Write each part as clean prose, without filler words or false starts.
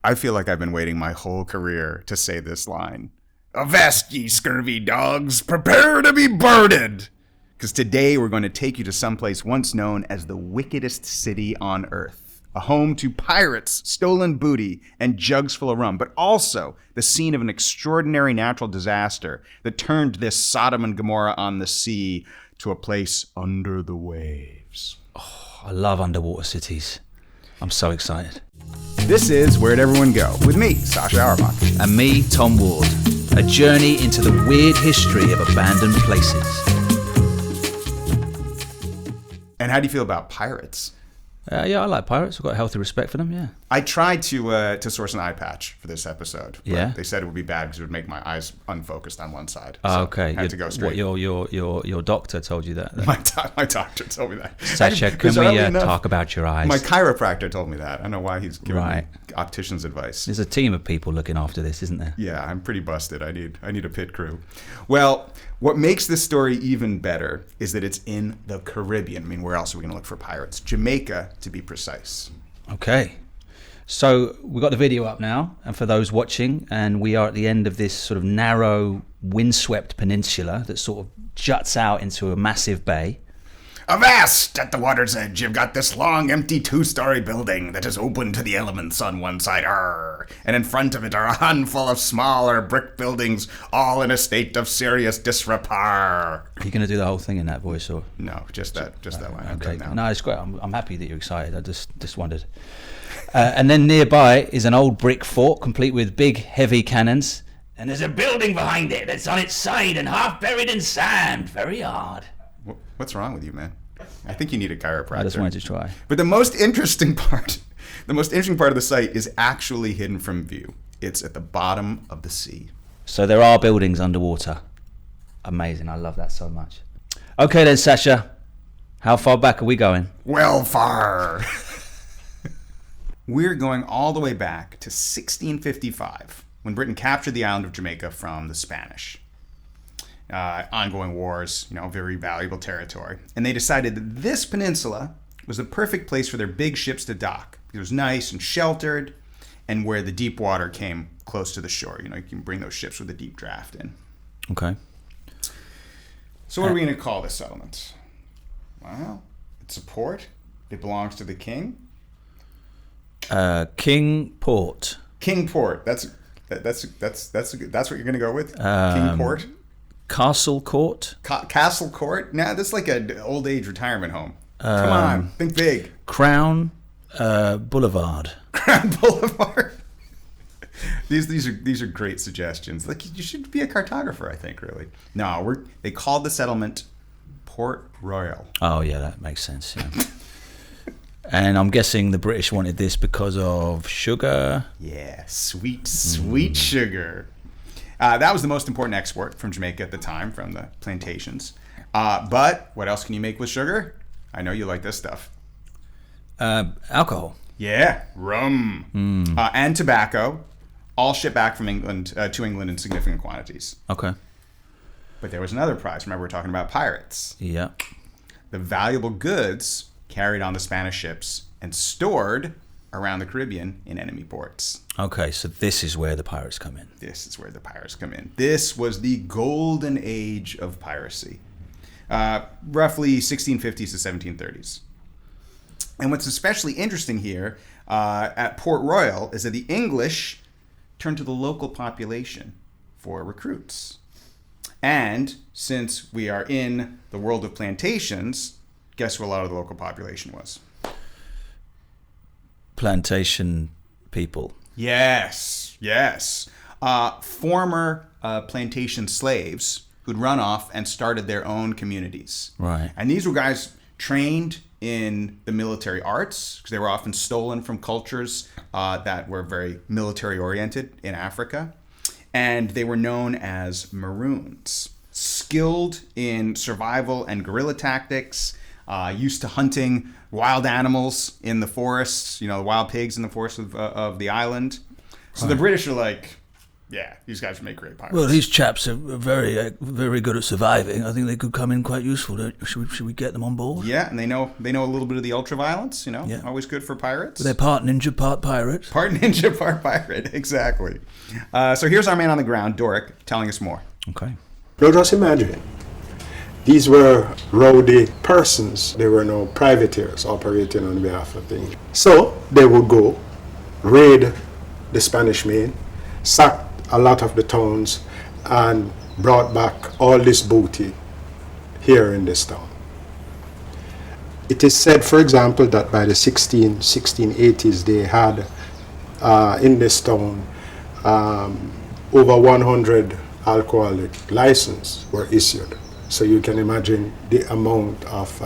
I feel like I've been waiting my whole career to say this line. Avast ye scurvy dogs, prepare to be birded! Because today we're going to take you to someplace once known as the wickedest city on earth. A home to pirates, stolen booty, and jugs full of rum, but also the scene of an extraordinary natural disaster that turned this Sodom and Gomorrah on the sea to a place under the waves. Oh, I love underwater cities. I'm so excited. This is Where'd Everyone Go? With me, Sasha Auerbach. And me, Tom Ward. A journey into the weird history of abandoned places. And how do you feel about pirates? Yeah, I like pirates. I've got a healthy respect for them, yeah. I tried to source an eye patch for this episode. But yeah? They said it would be bad because it would make my eyes unfocused on one side. Oh, so okay. I had to go straight. What, your doctor told you that? My doctor told me that. Sasha, can we talk about your eyes? My chiropractor told me that. I don't know why he's giving me optician's advice. There's a team of people looking after this, isn't there? Yeah, I'm pretty busted. I need a pit crew. Well, what makes this story even better is that it's in the Caribbean. I mean, where else are we going to look for pirates? Jamaica, to be precise. Okay. So we've got the video up now, and for those watching, and we are at the end of this sort of narrow, windswept peninsula that sort of juts out into a massive bay. Avast! At the water's edge, you've got this long, empty two-story building that is open to the elements on one side. And in front of it are a handful of smaller brick buildings, all in a state of serious disrepair. Are you going to do the whole thing in that voice, or? No, just that line. Okay. No, it's great. I'm happy that you're excited. I just wondered. And then nearby is an old brick fort, complete with big, heavy cannons. And there's a building behind it that's on its side and half buried in sand. Very hard. What's wrong with you, man? I think you need a chiropractor. I just wanted to try. But the most interesting part of the site is actually hidden from view. It's at the bottom of the sea. So there are buildings underwater. Amazing. I love that so much. Okay then, Sasha. How far back are we going? Well, far. We're going all the way back to 1655, when Britain captured the island of Jamaica from the Spanish. Ongoing wars, very valuable territory. And they decided that this peninsula was the perfect place for their big ships to dock. It was nice and sheltered, and where the deep water came close to the shore. You can bring those ships with a deep draft in. Okay. So what are we going to call this settlement? Well, it's a port. It belongs to the king. King Port. King Port. That's what you're going to go with? King Port? Castle Court. Castle Court? Nah, that's like an old age retirement home. Come on, think big. Crown Boulevard. Crown Boulevard. These are great suggestions. Like, you should be a cartographer, I think. Really. No, they called the settlement Port Royal. Oh yeah, that makes sense. Yeah. And I'm guessing the British wanted this because of sugar. Yeah, sweet sugar. That was the most important export from Jamaica at the time, from the plantations. But what else can you make with sugar? I know you like this stuff. Alcohol. Yeah, rum. And tobacco, all shipped back from England to England in significant quantities. Okay. But there was another prize. Remember, we're talking about pirates. Yeah. The valuable goods carried on the Spanish ships and stored around the Caribbean in enemy ports. Okay, so this is where the pirates come in. This is where the pirates come in. This was the golden age of piracy, roughly 1650s to 1730s. And what's especially interesting here at Port Royal is that the English turned to the local population for recruits. And since we are in the world of plantations, guess who a lot of the local population was? Plantation people. Yes. Former plantation slaves who'd run off and started their own communities. Right. And these were guys trained in the military arts, because they were often stolen from cultures that were very military oriented in Africa. And they were known as Maroons, skilled in survival and guerrilla tactics, used to hunting wild animals in the forests, the wild pigs in the forests of the island. So the British are like, Yeah, these guys would make great pirates. Well, these chaps are very, very good at surviving. I think they could come in quite useful. Should we get them on board? Yeah, and they know a little bit of the ultraviolence. Yeah. Always good for pirates. They're part ninja, part pirate. Part ninja, part pirate. Exactly. So here's our man on the ground, Doric, telling us more. Okay. Now just imagine, these were rowdy persons. They were no privateers operating on behalf of the English. So they would go, raid the Spanish Main, sack a lot of the towns, and brought back all this booty here in this town. It is said, for example, that by the 1680s they had in this town over 100 alcoholic licenses were issued. So you can imagine the amount of,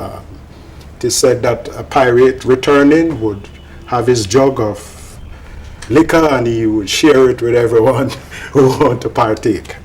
it is said that a pirate returning would have his jug of liquor and he would share it with everyone who want to partake.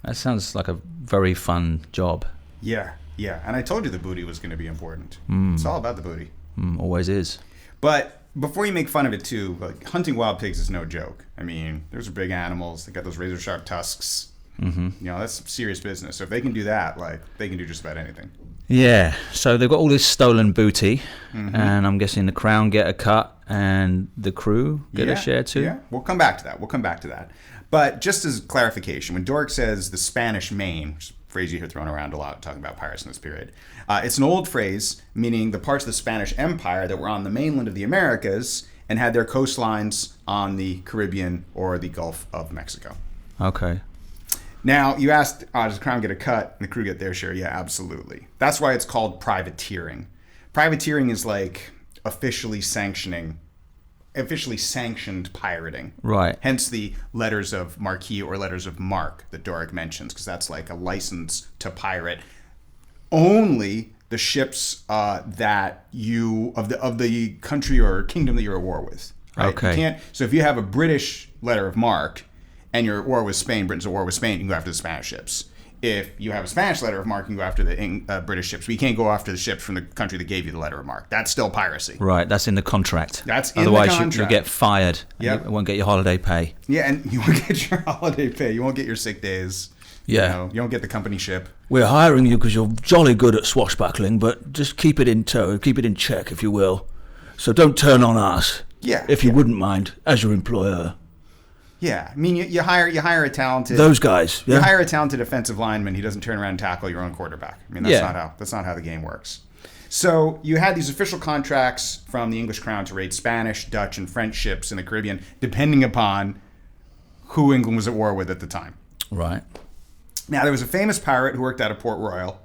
That sounds like a very fun job. Yeah. And I told you the booty was going to be important. It's all about the booty. Always is. But before you make fun of it too, like hunting wild pigs is no joke. I mean, those are big animals. They got those razor sharp tusks. That's serious business. So if they can do that, like they can do just about anything. Yeah. So they've got all this stolen booty, and I'm guessing the crown get a cut and the crew get a share too. Yeah, we'll come back to that. But just as clarification, when Doric says the Spanish Main, which is a phrase you hear thrown around a lot talking about pirates in this period, it's an old phrase meaning the parts of the Spanish Empire that were on the mainland of the Americas and had their coastlines on the Caribbean or the Gulf of Mexico. Okay. Now, you asked, does the crown get a cut and the crew get their share? Yeah, absolutely. That's why it's called privateering. Privateering is like officially sanctioned pirating. Right. Hence the letters of marquis or letters of marque that Doric mentions, because that's like a license to pirate. Only the ships that you of the country or kingdom that you're at war with. Right? Okay. You can't. So if you have a British letter of marque and you're at war with Spain, Britain's at war with Spain, you can go after the Spanish ships. If you have a Spanish letter of marque, you can go after the British ships. But you can't go after the ships from the country that gave you the letter of marque. That's still piracy. Right, that's in the contract. That's in Otherwise, the contract. You'll get fired. Yep. You won't get your holiday pay. Yeah, and you won't get your holiday pay. You won't get your sick days. Yeah. You don't get the company ship. We're hiring you because you're jolly good at swashbuckling, but just keep it in tow, keep it in check, if you will. So don't turn on us. Yeah. If you wouldn't mind, as your employer. Yeah, I mean, you hire a talented Those guys. Yeah. You hire a talented offensive lineman. He doesn't turn around and tackle your own quarterback. I mean, that's not how the game works. So you had these official contracts from the English crown to raid Spanish, Dutch, and French ships in the Caribbean, depending upon who England was at war with at the time. Right. Now, there was a famous pirate who worked out of Port Royal,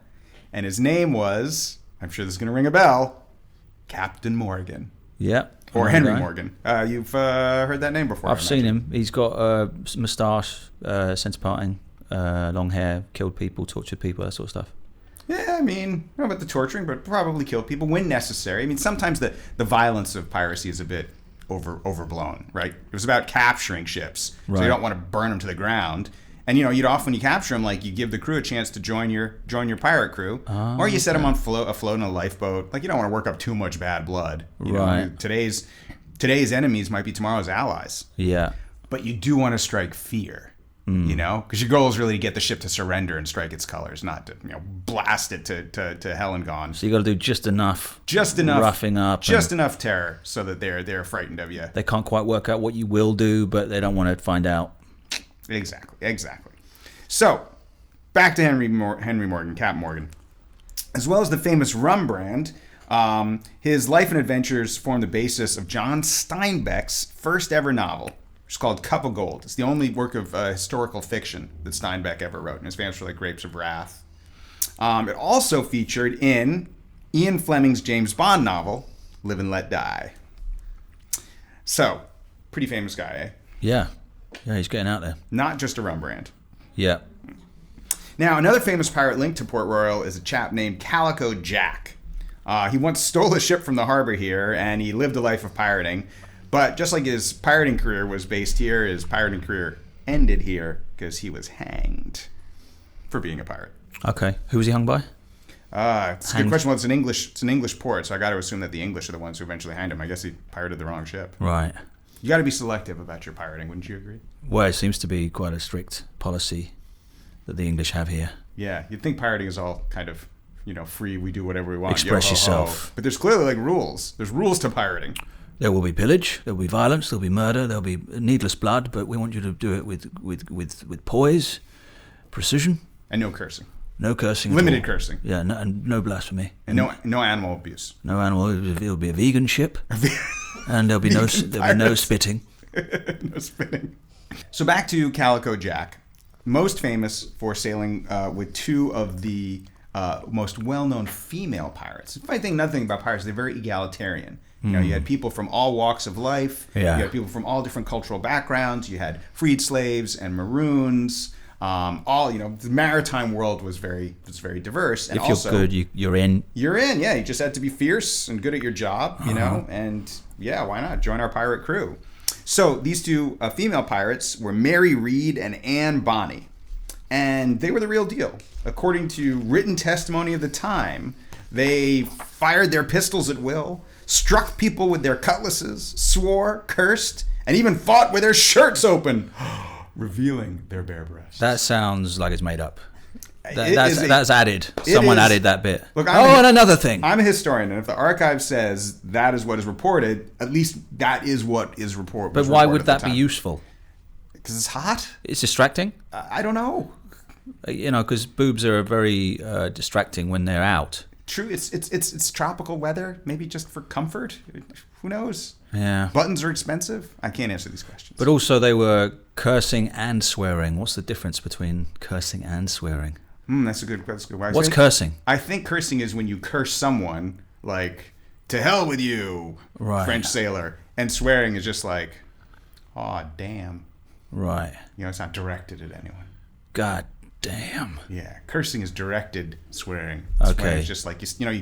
and his name was, I'm sure this is going to ring a bell, Captain Morgan. Yep. Or Henry Morgan. You've heard that name before. I've seen him. He's got a moustache, sense parting, long hair, killed people, tortured people, that sort of stuff. Yeah, I mean, I don't know about the torturing, but probably killed people when necessary. I mean, sometimes the violence of piracy is a bit overblown, right? It was about capturing ships, so you don't want to burn them to the ground. And you'd often you capture them, like you give the crew a chance to join your pirate crew, or you set them on afloat in a lifeboat. Like you don't want to work up too much bad blood. You know, today's enemies might be tomorrow's allies. Yeah. But you do want to strike fear, because your goal is really to get the ship to surrender and strike its colors, not to blast it to hell and gone. So you got to do just enough roughing up, just enough terror, so that they're frightened of you. They can't quite work out what you will do, but they don't want to find out. Exactly. So, back to Henry Morgan, Captain Morgan. As well as the famous rum brand, his life and adventures form the basis of John Steinbeck's first ever novel, which is called Cup of Gold. It's the only work of historical fiction that Steinbeck ever wrote, and his famous for like Grapes of Wrath. It also featured in Ian Fleming's James Bond novel, Live and Let Die. So, pretty famous guy, eh? Yeah. Yeah, he's getting out there. Not just a rum brand. Yeah. Now, another famous pirate linked to Port Royal is a chap named Calico Jack. He once stole a ship from the harbor here, and he lived a life of pirating. But just like his pirating career was based here, his pirating career ended here because he was hanged for being a pirate. Okay. Who was he hung by? It's a good question. Well, it's an English port, so I got to assume that the English are the ones who eventually hanged him. I guess he pirated the wrong ship. Right. You got to be selective about your pirating, wouldn't you agree? Well, it seems to be quite a strict policy that the English have here. Yeah, you'd think pirating is all kind of, free. We do whatever we want. Express Yo, ho, yourself. ho. But there's clearly like rules. There's rules to pirating. There will be pillage, there will be violence, there will be murder, there will be needless blood, but we want you to do it with poise, precision, And no cursing. no cursing. Limited at all. cursing. Yeah, and no blasphemy. And no animal abuse. No animal. It'll be a vegan ship, and there'll be no spitting. No spinning. So back to Calico Jack, most famous for sailing with two of the most well-known female pirates. If I think nothing about pirates, they're very egalitarian. You had people from all walks of life. Yeah. You had people from all different cultural backgrounds. You had freed slaves and maroons. The maritime world was very diverse. And If you're good, you're in. You're in, yeah. You just had to be fierce and good at your job, and yeah, why not join our pirate crew? So these two female pirates were Mary Read and Anne Bonny, and they were the real deal. According to written testimony of the time, they fired their pistols at will, struck people with their cutlasses, swore, cursed, and even fought with their shirts open, revealing their bare breasts. That sounds like it's made up. It That's added. Someone is- added that bit. Look, and another thing. I'm a historian, and if the archive says that is what is reported, at least that is what is reported. But why would that be useful? Because it's hot. It's distracting. I don't know. Because boobs are very distracting when they're out. True. It's tropical weather. Maybe just for comfort. Who knows? Yeah. Buttons are expensive. I can't answer these questions. But also they were cursing and swearing. What's the difference between cursing and swearing? That's a good. What's cursing? I think cursing is when you curse someone, like "to hell with you," Right. French sailor, and swearing is just like, "Aw, damn." Right. It's not directed at anyone. God damn. Yeah, cursing is directed swearing. Okay. Swearing is just like you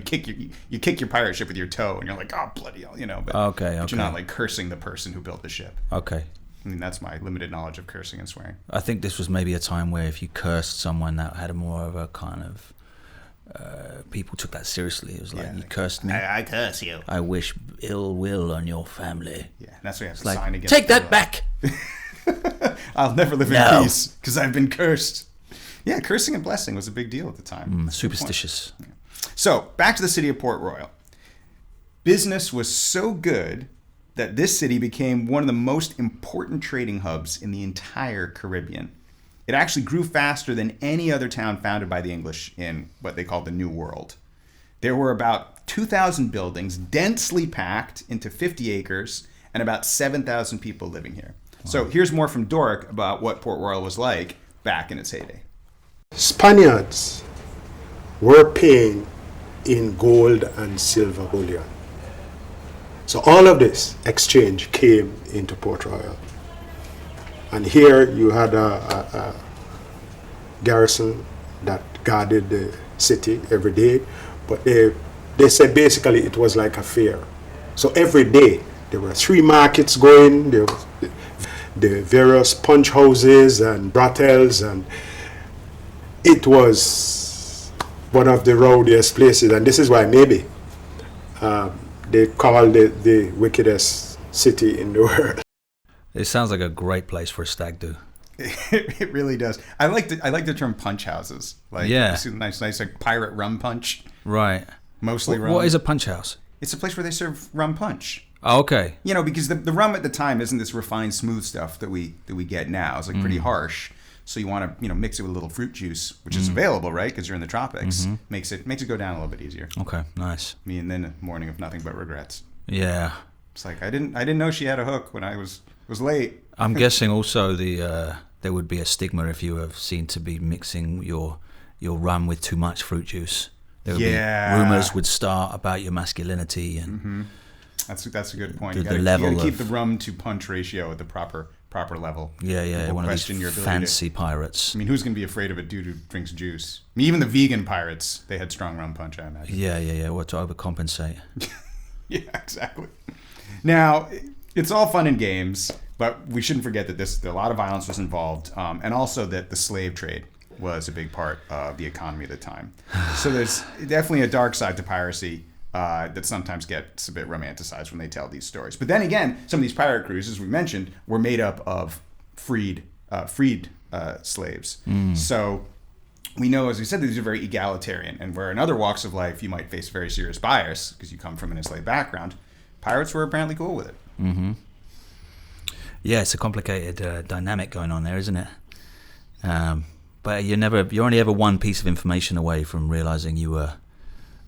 kick your pirate ship with your toe, and you're like, oh bloody hell, But, Okay, but you're okay. not like cursing the person who built the ship. Okay. I mean, that's my limited knowledge of cursing and swearing. I think this was maybe a time where if you cursed someone, that had a more of a kind of people took that seriously. It was like, you cursed me. I curse you. I wish ill will on your family. Yeah, and that's why you have to Like, sign against. take that back. I'll never live in No. peace because I've been cursed. Yeah, cursing and blessing was a big deal at the time. Superstitious. So back to the city of Port Royal. Business was so good that this city became one of the most important trading hubs in the entire Caribbean. It actually grew faster than any other town founded by the English in what they called the New World. There were about 2,000 buildings densely packed into 50 acres and about 7,000 people living here. Wow. So here's more from Doric about what Port Royal was like back in its heyday. Spaniards were paying in gold and silver bullion. So all of this exchange came into Port Royal. And here you had a garrison that guarded the city every day. But they said basically it was like a fair. So every day there were 3 markets going, there was the various punch houses and brothels, and it was one of the rowdiest places, and this is why maybe they called it the wickedest city in the world. It sounds like a great place for a stag do. It really does. I like the term punch houses. Like, Yeah. you see the nice like pirate rum punch. Right. Mostly rum. What is a punch house? It's a place where they serve rum punch. Oh, okay. Because the rum at the time isn't this refined, smooth stuff that we get now. It's like pretty harsh. So you want to mix it with a little fruit juice, which is available, right? Because you're in the tropics. Makes it go down a little bit easier. Okay, nice. And then a morning of nothing but regrets. Yeah. It's like I didn't know she had a hook when I was late. I'm guessing also there would be a stigma if you were seen to be mixing your rum with too much fruit juice. There would be rumors would start about your masculinity and That's a good point. The You gotta level keep of- the rum to punch ratio at the proper level. yeah, People one of question these your ability fancy pirates. I mean, who's gonna be afraid of a dude who drinks juice? I mean, even the vegan pirates, they had strong rum punch, I imagine. Yeah. What to overcompensate? Yeah, exactly. Now, it's all fun and games, but we shouldn't forget that a lot of violence was involved, and also that the slave trade was a big part of the economy at the time. So there's definitely a dark side to piracy. that sometimes gets a bit romanticized when they tell these stories. But then again, some of these pirate crews, as we mentioned, were made up of freed slaves. So we know, as we said, that these are very egalitarian, and where in other walks of life you might face very serious bias because you come from an enslaved background, pirates were apparently cool with it. Mm-hmm. Yeah, it's a complicated dynamic going on there, isn't it? But you're only ever one piece of information away from realizing you were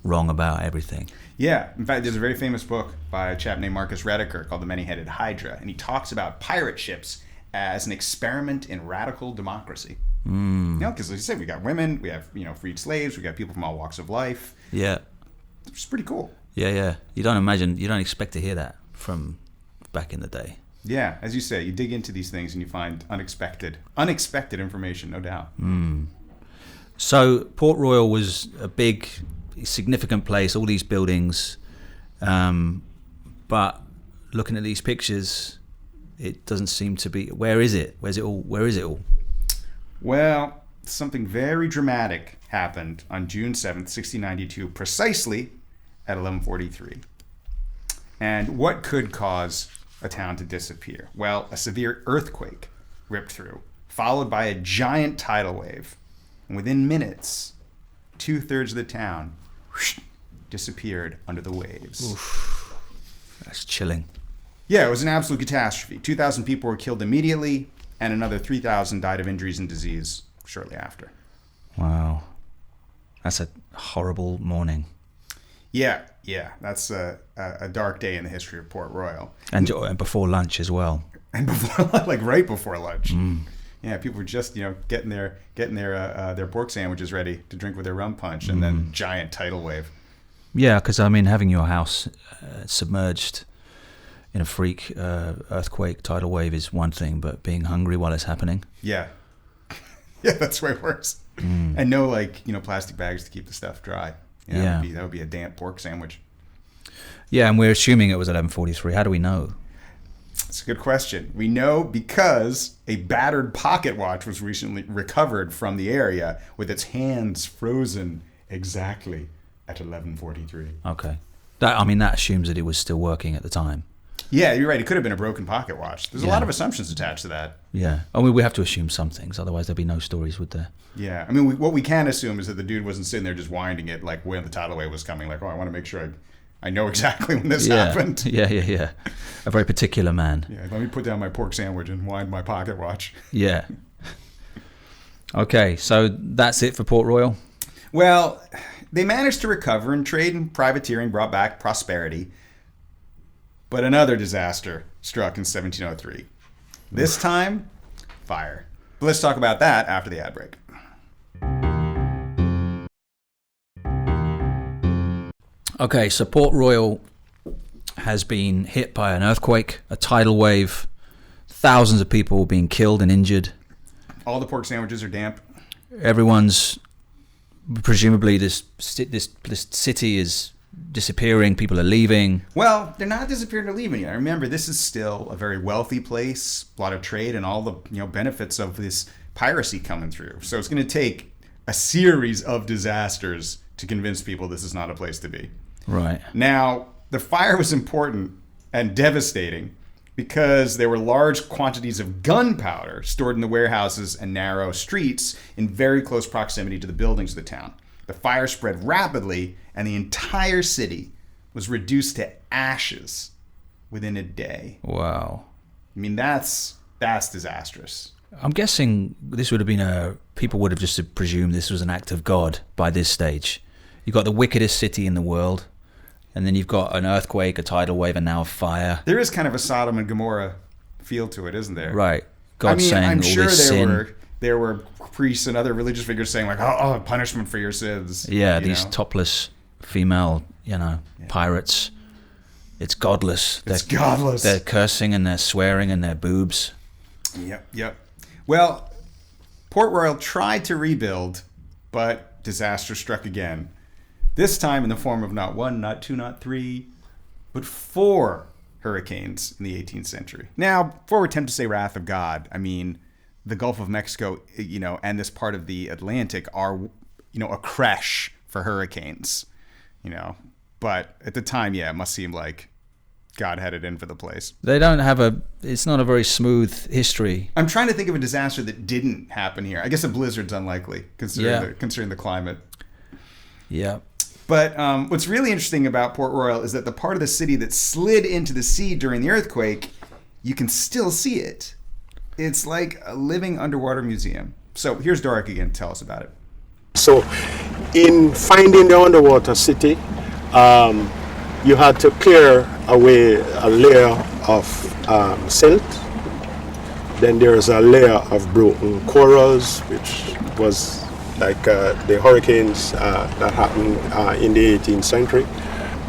wrong about everything. Yeah. In fact, there's a very famous book by a chap named Marcus Rediker called The Many-Headed Hydra, and he talks about pirate ships as an experiment in radical democracy. You know, because as you said, we got women, we have, freed slaves, we got people from all walks of life. Yeah. It's pretty cool. Yeah. You don't expect to hear that from back in the day. Yeah, as you say, you dig into these things and you find unexpected information, no doubt. So Port Royal was a big, significant place, all these buildings, but looking at these pictures, it doesn't seem to be. Where is it? Where is it all? Well, something very dramatic happened on June 7th, 1692, precisely at 11:43. And what could cause a town to disappear? Well, a severe earthquake ripped through, followed by a giant tidal wave. And within minutes, 2/3 of the town disappeared under the waves. Oof. That's chilling. Yeah, it was an absolute catastrophe. 2,000 people were killed immediately, and another 3,000 died of injuries and disease shortly after. Wow. That's a horrible morning. Yeah, that's a dark day in the history of Port Royal. And before lunch as well. And before, like right before lunch. Yeah, people were just getting their pork sandwiches ready to drink with their rum punch, and then giant tidal wave. Yeah, because having your house submerged in a freak earthquake tidal wave is one thing, but being hungry while it's happening. Yeah, that's way worse. And no plastic bags to keep the stuff dry. That would be a damp pork sandwich. Yeah, and we're assuming it was at 11:43. How do we know? That's a good question. We know because a battered pocket watch was recently recovered from the area with its hands frozen exactly at 11:43. Okay. That assumes that it was still working at the time. Yeah, you're right. It could have been a broken pocket watch. There's a lot of assumptions attached to that. Yeah. I mean, we have to assume some things. Otherwise, there'd be no stories, would there? Yeah. I mean, what we can assume is that the dude wasn't sitting there just winding it like when the tidal wave was coming. Like, I want to make sure I know exactly when this happened. Yeah. A very particular man. Yeah. Let me put down my pork sandwich and wind my pocket watch. Yeah. Okay. So that's it for Port Royal? Well, they managed to recover, and trade and privateering brought back prosperity. But another disaster struck in 1703. This time, fire. But let's talk about that after the ad break. Okay, so Port Royal has been hit by an earthquake, a tidal wave, thousands of people being killed and injured. All the pork sandwiches are damp. Everyone's, presumably this city is disappearing, people are leaving. Well, they're not disappearing or leaving yet. Remember, this is still a very wealthy place, a lot of trade, and all the benefits of this piracy coming through. So it's going to take a series of disasters to convince people this is not a place to be. Right. Now, the fire was important and devastating because there were large quantities of gunpowder stored in the warehouses and narrow streets in very close proximity to the buildings of the town. The fire spread rapidly, and the entire city was reduced to ashes within a day. Wow. I mean, that's disastrous. I'm guessing this would have been people would have just presumed this was an act of God by this stage. You've got the wickedest city in the world, and then you've got an earthquake, a tidal wave, and now a fire. There is kind of a Sodom and Gomorrah feel to it, isn't there? Right. God saying I'm all sure this sin. There were priests and other religious figures saying like, oh, punishment for your sins. Yeah, these topless female, pirates. It's godless. It's godless. They're cursing and they're swearing and they're boobs. Yep. Well, Port Royal tried to rebuild, but disaster struck again. This time in the form of not one, not two, not three, but 4 hurricanes in the 18th century. Now, before we attempt to say wrath of God, I mean, the Gulf of Mexico, and this part of the Atlantic are, a creche for hurricanes. But at the time, yeah, it must seem like God had it in for the place. They don't have it's not a very smooth history. I'm trying to think of a disaster that didn't happen here. I guess a blizzard's unlikely, considering the climate. Yeah. But what's really interesting about Port Royal is that the part of the city that slid into the sea during the earthquake, you can still see it. It's like a living underwater museum. So here's Doric again. Tell us about it. So, in finding the underwater city, you had to clear away a layer of silt. Then there's a layer of broken corals, which was like the hurricanes that happened in the 18th century.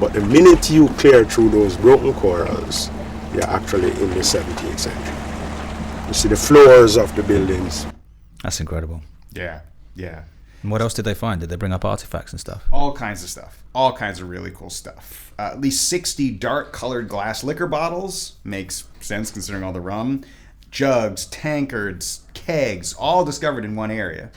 But the minute you clear through those broken corals, you're actually in the 17th century. You see the floors of the buildings. That's incredible. Yeah. And what else did they find? Did they bring up artifacts and stuff? All kinds of stuff. All kinds of really cool stuff. At least 60 dark-colored glass liquor bottles. Makes sense considering all the rum. Jugs, tankards, kegs, all discovered in one area.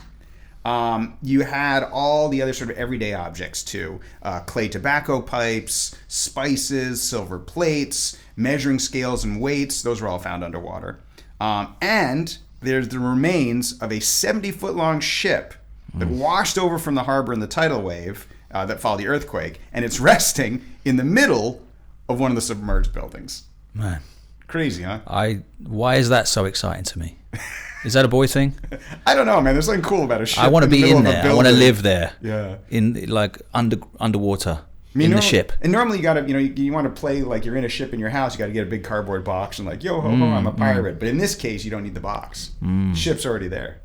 You had all the other sort of everyday objects too. Clay tobacco pipes, spices, silver plates, measuring scales and weights. Those were all found underwater. And there's the remains of a 70-foot-long ship that washed over from the harbor in the tidal wave that followed the earthquake, and it's resting in the middle of one of the submerged buildings. Man. Crazy, huh? Why is that so exciting to me? Is that a boy thing? I don't know, man. There's something cool about a ship. I want to be in the there. I want to live there. Yeah. In like underwater. In the ship. And normally you gotta, you want to play like you're in a ship in your house. You got to get a big cardboard box and like, yo ho ho, I'm a pirate. But in this case, you don't need the box. The ship's already there.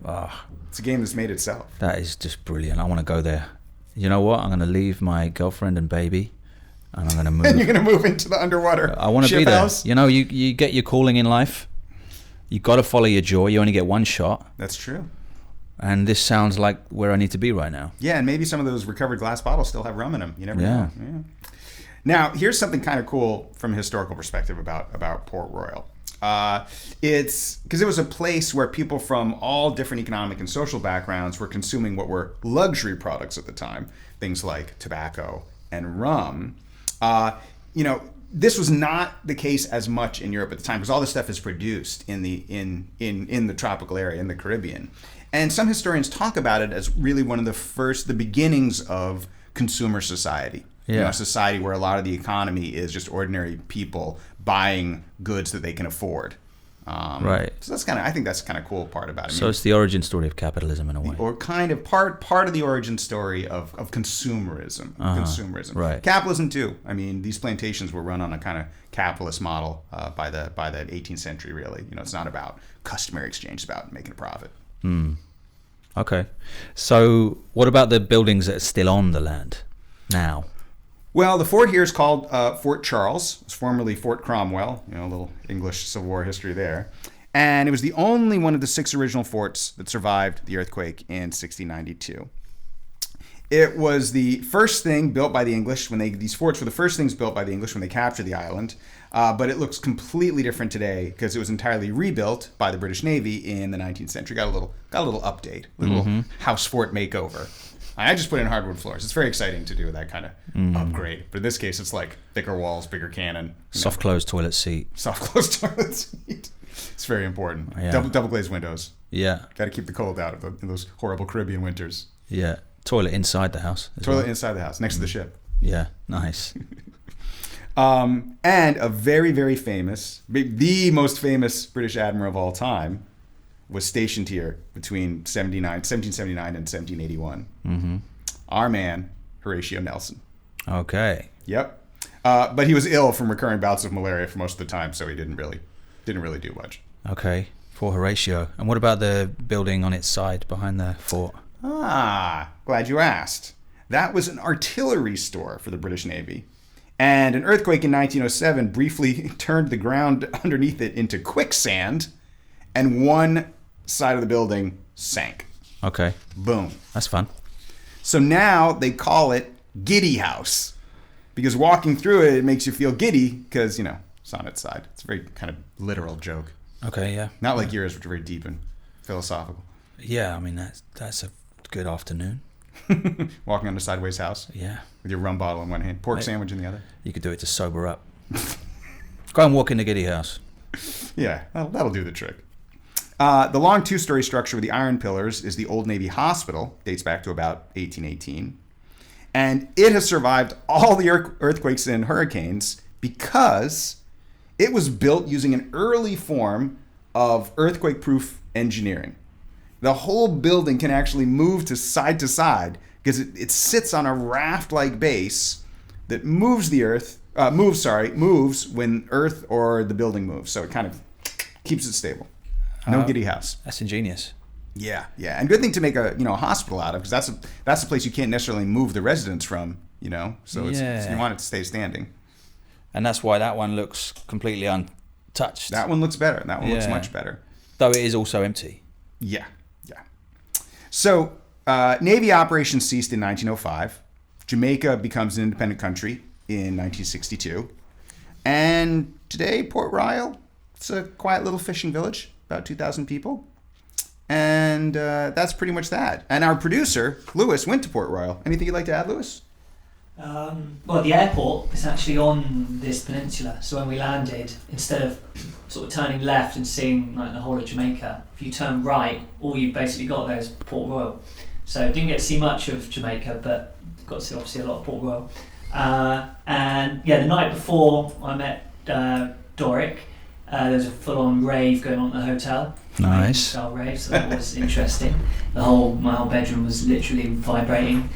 It's a game that's made itself. That is just brilliant. I want to go there. You know what? I'm going to leave my girlfriend and baby, and I'm going to move. And you're going to move into the underwater. I want to be there. House. You know, you get your calling in life. You got to follow your joy. You only get one shot. That's true. And this sounds like where I need to be right now. Yeah, and maybe some of those recovered glass bottles still have rum in them. You never know. Yeah. Now, here's something kind of cool from a historical perspective about Port Royal. It's because it was a place where people from all different economic and social backgrounds were consuming what were luxury products at the time, things like tobacco and rum. This was not the case as much in Europe at the time because all this stuff is produced in the tropical area in the Caribbean. And some historians talk about it as really one of the beginnings of consumer society. Yeah. A society where a lot of the economy is just ordinary people buying goods that they can afford. Right. So I think that's kind of cool part about it. So it's the origin story of capitalism in a way. Or kind of part of the origin story of consumerism. Consumerism. Right. Capitalism too. I mean, these plantations were run on a kind of capitalist model by the 18th century. Really, it's not about customary exchange; it's about making a profit. Okay. So what about the buildings that are still on the land now? Well, the fort here is called Fort Charles. It's formerly Fort Cromwell. A little English Civil War history there. And it was the only one of the 6 original forts that survived the earthquake in 1692. It was the first thing built by the English these forts were the first things built by the English when they captured the island. But it looks completely different today because it was entirely rebuilt by the British Navy in the 19th century. Got a little update, a little house fort makeover. I just put in hardwood floors. It's very exciting to do that kind of upgrade. But in this case, it's like thicker walls, bigger cannon. Soft closed toilet seat. Soft closed toilet seat. It's very important. Yeah. Double glazed windows. Yeah. Got to keep the cold out of those horrible Caribbean winters. Yeah. Toilet inside the house. Toilet inside the house, next to the ship. Yeah. Nice. And a very, very famous, the most famous British admiral of all time was stationed here between 1779 and 1781. Our man, Horatio Nelson. Okay. Yep. But he was ill from recurring bouts of malaria for most of the time, so he didn't really do much. Okay. For Horatio. And what about the building on its side behind the fort? Glad you asked. That was an artillery store for the British Navy. And an earthquake in 1907 briefly turned the ground underneath it into quicksand, and one side of the building sank. Okay. Boom. That's fun. So now they call it Giddy House, because walking through it makes you feel giddy because, it's on its side. It's a very kind of literal joke. Okay, yeah. Not like yours, which are very deep and philosophical. Yeah, I mean, that's a good afternoon. Walking on a sideways house Yeah. with your rum bottle in one hand, pork Mate. sandwich in the other. You could do it to sober up. Go and walk in the Giddy house. Yeah, that'll do the trick. The long two-story structure with the iron pillars is the Old Navy Hospital, dates back to about 1818. And it has survived all the earthquakes and hurricanes because it was built using an early form of earthquake-proof engineering. The whole building can actually move to side because it sits on a raft-like base that moves when earth or the building moves. So it kind of keeps it stable. No giddy house. That's ingenious. Yeah, and good thing to make a hospital out of, because that's a place you can't necessarily move the residents from. So you want it to stay standing. And that's why that one looks completely untouched. That one looks better. That one looks much better. Though it is also empty. Yeah. So Navy operations ceased in 1905. Jamaica becomes an independent country in 1962. And today, Port Royal, it's a quiet little fishing village, about 2,000 people. And that's pretty much that. And our producer, Lewis, went to Port Royal. Anything you'd like to add, Lewis? Well, the airport is actually on this peninsula. So when we landed, instead of sort of turning left and seeing like the whole of Jamaica, if you turn right, all you've basically got there is Port Royal. So didn't get to see much of Jamaica, but got to see obviously a lot of Port Royal. And yeah, the night before I met Doric, there was a full-on rave going on at the hotel. Nice. Style rave, so that was interesting. My whole bedroom was literally vibrating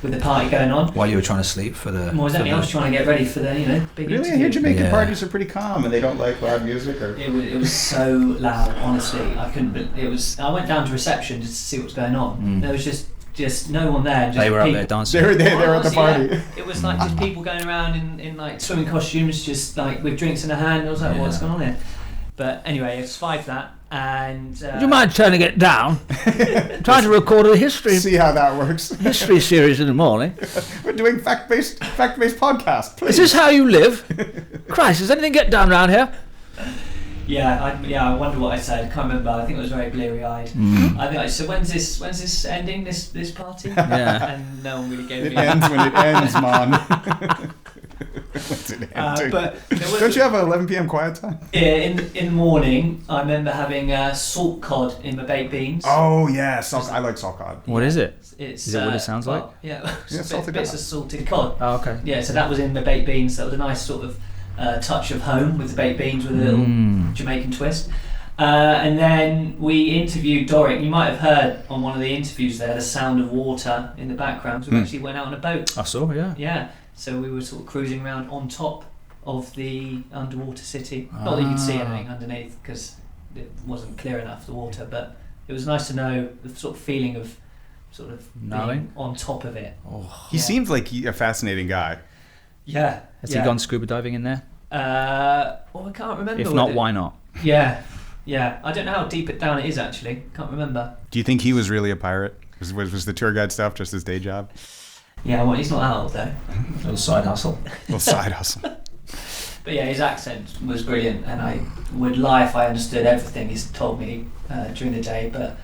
with the party going on. While you were trying to sleep for the... More exactly, I was trying to get ready for the big Really? I interview. hear Jamaican parties are pretty calm and they don't like loud music. Or It was so loud, honestly. I went down to reception just to see what was going on. There was just no one there. Just They were up people. there dancing. they were there at the party. Yeah. It was like just people going around in like swimming costumes, just like with drinks in their hand. I was like, what's going on here? But anyway, I survived that. And Would you mind turning it down? Trying to record a history See how that works. series in the morning. We're doing fact-based podcast. Please. Is this how you live? Christ, does anything get done around here? I wonder what I said. I can't remember. I think it was very bleary-eyed. I think I said, when's this ending? This party? Yeah. And no one really gave It me. ends when it ends, Mom. When's it ending? But there was, Don't you have an 11 p.m. quiet time? in the morning, I remember having salt cod in my baked beans. Oh yeah, I like salt cod. What is it? It's, Is it what it sounds like? Yeah, salted bits cod. of salted cod. Oh, okay. Yeah, so that was in the baked beans. That was a nice sort of touch of home with the baked beans with a little Jamaican twist. And then we interviewed Doric. You might have heard on one of the interviews there the sound of water in the background. We actually went out on a boat. I saw, yeah. Yeah, so we were sort of cruising around on top of the underwater city. Not that you could see anything underneath because it wasn't clear enough, the water, but it was nice to know the sort of feeling of sort of Knowing? being on top of it. He seems like a fascinating guy. Yeah. Has he gone scuba diving in there? Well, I can't remember. If not, why not? Yeah. I don't know how deep it down it is actually. Can't remember. Do you think he was really a pirate? Was the tour guide stuff just his day job? Yeah, well, he's not that old though. Little side hustle. Little side hustle. But yeah, his accent was brilliant, and I would lie if I understood everything he's told me during the day. But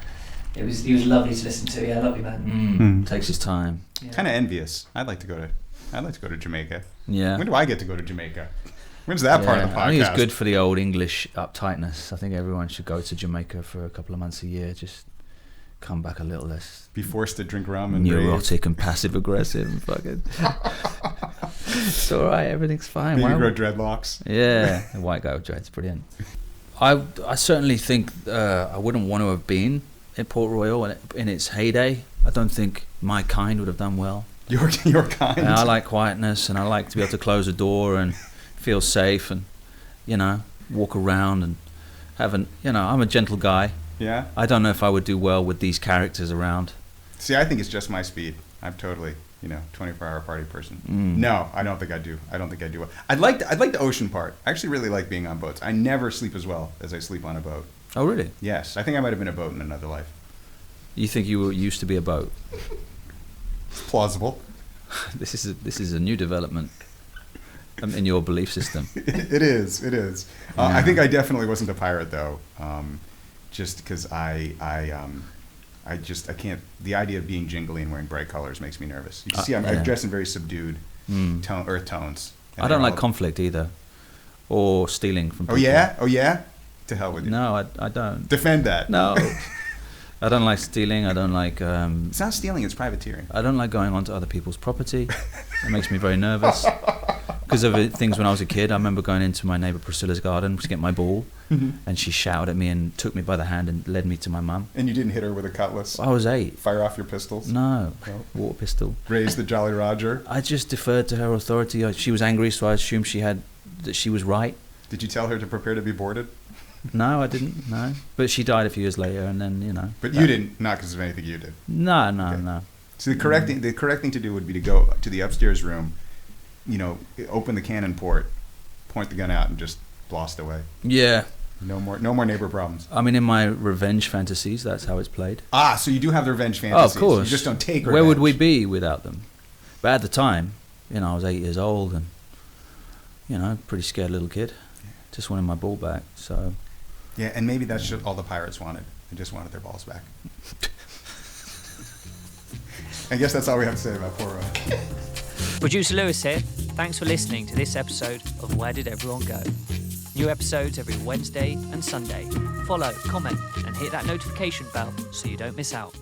he was lovely to listen to. Yeah, lovely man. Takes his time. Yeah. Kind of envious. I'd like to go to Jamaica. Yeah. When do I get to go to Jamaica? When's that part of the podcast? I think it's good for the old English uptightness. I think everyone should go to Jamaica for a couple of months a year. Just come back a little less Be forced to drink rum and neurotic and passive aggressive and fucking. It's all right. Everything's fine. maybe grow dreadlocks. Yeah, the white guy with dreads, brilliant. I certainly think I wouldn't want to have been in Port Royal in its heyday. I don't think my kind would have done well. Your kind. And I like quietness, and I like to be able to close a door and feel safe, and walk around and I'm a gentle guy. Yeah. I don't know if I would do well with these characters around. See, I think it's just my speed. I'm totally, 24-hour party person. No, I don't think I do. I don't think I do well. I'd like the ocean part. I actually really like being on boats. I never sleep as well as I sleep on a boat. Oh, really? Yes, I think I might have been a boat in another life. You think you used to be a boat? It's plausible. This is a new development in your belief system. It is. I think I definitely wasn't a pirate though, just because I I can't. The idea of being jingly and wearing bright colors makes me nervous. You can see, I'm yeah. dressed in very subdued earth tones. And I don't they're like all- conflict either, or stealing from Oh people. yeah, oh yeah. To hell with you. No, I don't. Defend that. No, I don't like stealing. I don't like. It's not stealing. It's privateering. I don't like going onto other people's property. It makes me very nervous. Because of things when I was a kid, I remember going into my neighbour Priscilla's garden to get my ball, and she shouted at me and took me by the hand and led me to my mum. And you didn't hit her with a cutlass. I was 8. Fire off your pistols. No, No. water pistol. Raise the Jolly Roger. I just deferred to her authority. She was angry, so I assumed that she was right. Did you tell her to prepare to be boarded? No, I didn't. No, but she died a few years later, and then But you didn't. Not because of anything you did. No, Okay. no. So the correct thing to do would be to go to the upstairs room, open the cannon port, point the gun out, and just blast away. Yeah, No more neighbor problems. I mean, in my revenge fantasies, that's how it's played. Ah, so you do have the revenge Oh, fantasies. of course. You just don't take revenge. Where would we be without them? But at the time, I was 8 years old and, pretty scared little kid. Just wanted my ball back. So Yeah, and maybe that's just all the pirates wanted. They just wanted their balls back. I guess that's all we have to say about Poirot. Producer Lewis here. Thanks for listening to this episode of Where Did Everyone Go? New episodes every Wednesday and Sunday. Follow, comment, and hit that notification bell so you don't miss out.